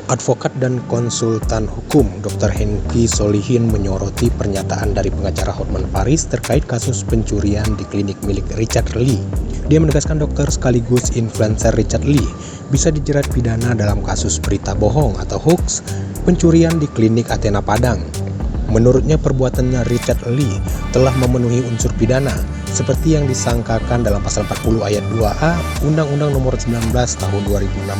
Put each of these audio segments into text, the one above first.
Advokat dan konsultan hukum Dr. Hengki Solihin menyoroti pernyataan dari pengacara Hotman Paris terkait kasus pencurian di klinik milik Richard Lee. Dia menegaskan dokter sekaligus influencer Richard Lee bisa dijerat pidana dalam kasus berita bohong atau hoax pencurian di klinik Athena Padang. Menurutnya perbuatannya Richard Lee telah memenuhi unsur pidana seperti yang disangkakan dalam pasal 40 ayat 2A Undang-Undang Nomor 19 Tahun 2016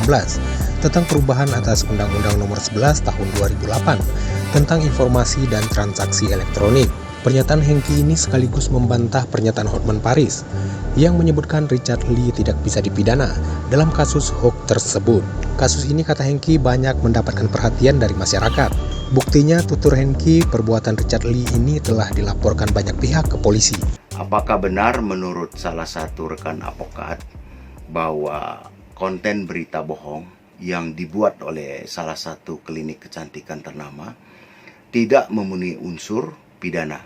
tentang perubahan atas Undang-Undang Nomor 11 Tahun 2008 tentang informasi dan transaksi elektronik. Pernyataan Hengki ini sekaligus membantah pernyataan Hotman Paris yang menyebutkan Richard Lee tidak bisa dipidana dalam kasus hoax tersebut. Kasus ini, kata Hengki, banyak mendapatkan perhatian dari masyarakat. Buktinya, tutur Hengki, perbuatan Richard Lee ini telah dilaporkan banyak pihak ke polisi. Apakah benar menurut salah satu rekan advokat bahwa konten berita bohong yang dibuat oleh salah satu klinik kecantikan ternama tidak memenuhi unsur pidana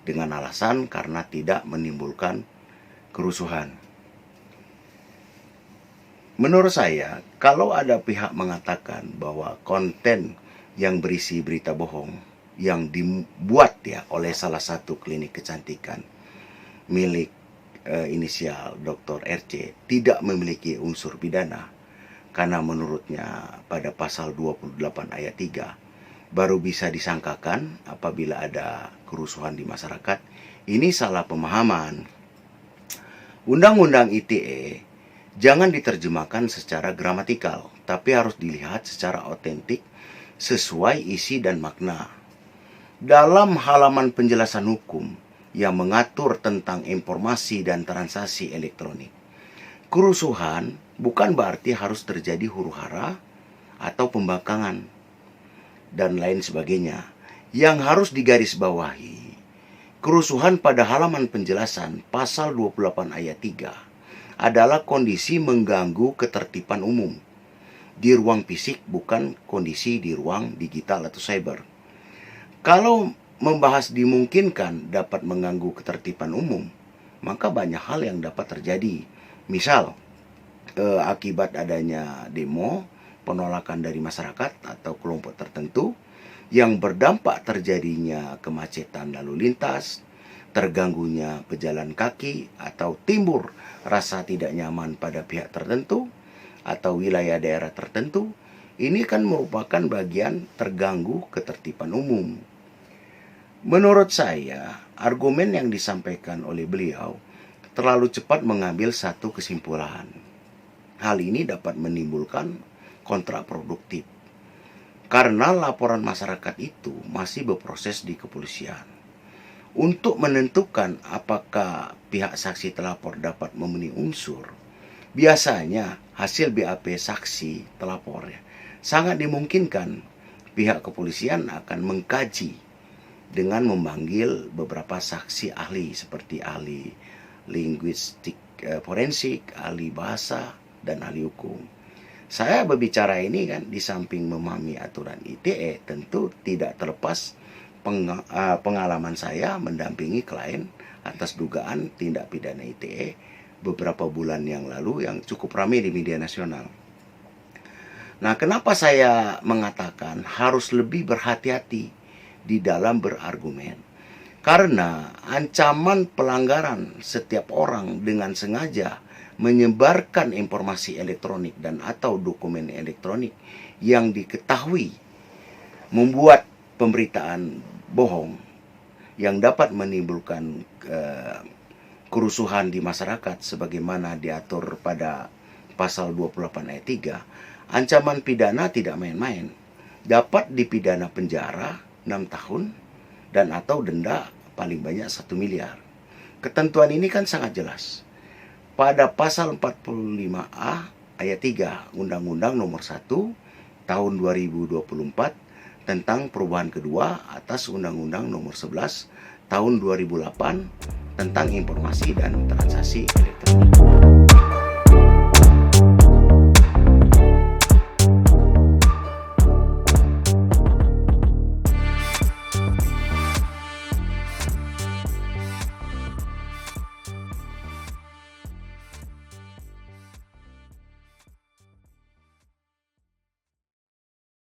dengan alasan karena tidak menimbulkan kerusuhan? Menurut saya, kalau ada pihak mengatakan bahwa konten yang berisi berita bohong yang dibuat oleh salah satu klinik kecantikan milik inisial Dr. RC tidak memiliki unsur pidana, karena menurutnya pada pasal 28 ayat 3 baru bisa disangkakan apabila ada kerusuhan di masyarakat, ini salah pemahaman. Undang-Undang ITE jangan diterjemahkan secara gramatikal, tapi harus dilihat secara otentik sesuai isi dan makna. Dalam halaman penjelasan hukum yang mengatur tentang informasi dan transaksi elektronik, kerusuhan bukan berarti harus terjadi huru-hara atau pembangkangan dan lain sebagainya. Yang harus digarisbawahi, kerusuhan pada halaman penjelasan pasal 28 ayat 3 adalah kondisi mengganggu ketertiban umum di ruang fisik, bukan kondisi di ruang digital atau cyber. Kalau membahas dimungkinkan dapat mengganggu ketertiban umum, maka banyak hal yang dapat terjadi. Misal, akibat adanya demo, penolakan dari masyarakat atau kelompok tertentu yang berdampak terjadinya kemacetan lalu lintas, terganggunya pejalan kaki, atau timbul rasa tidak nyaman pada pihak tertentu atau wilayah daerah tertentu, ini kan merupakan bagian terganggu ketertiban umum. Menurut saya, argumen yang disampaikan oleh beliau terlalu cepat mengambil satu kesimpulan. Hal ini dapat menimbulkan kontraproduktif, karena laporan masyarakat itu masih berproses di kepolisian. Untuk menentukan apakah pihak saksi telapor dapat memenuhi unsur, biasanya hasil BAP saksi telapor sangat dimungkinkan pihak kepolisian akan mengkaji dengan memanggil beberapa saksi ahli seperti ahli linguistik forensik, ahli bahasa, dan ahli hukum. Saya berbicara ini kan di samping memahami aturan ITE, tentu tidak terlepas pengalaman saya mendampingi klien atas dugaan tindak pidana ITE beberapa bulan yang lalu yang cukup ramai di media nasional. Nah, kenapa saya mengatakan harus lebih berhati-hati di dalam berargumen? Karena ancaman pelanggaran setiap orang dengan sengaja menyebarkan informasi elektronik dan atau dokumen elektronik yang diketahui membuat pemberitaan bohong yang dapat menimbulkan kerusuhan di masyarakat sebagaimana diatur pada pasal 28 ayat 3, ancaman pidana tidak main-main, dapat dipidana penjara 6 tahun dan atau denda paling banyak 1 miliar. Ketentuan ini kan sangat jelas pada pasal 45A ayat 3 Undang-Undang Nomor 1 Tahun 2024 tentang perubahan kedua atas Undang-Undang Nomor 11 Tahun 2008 tentang informasi dan transaksi elektronik.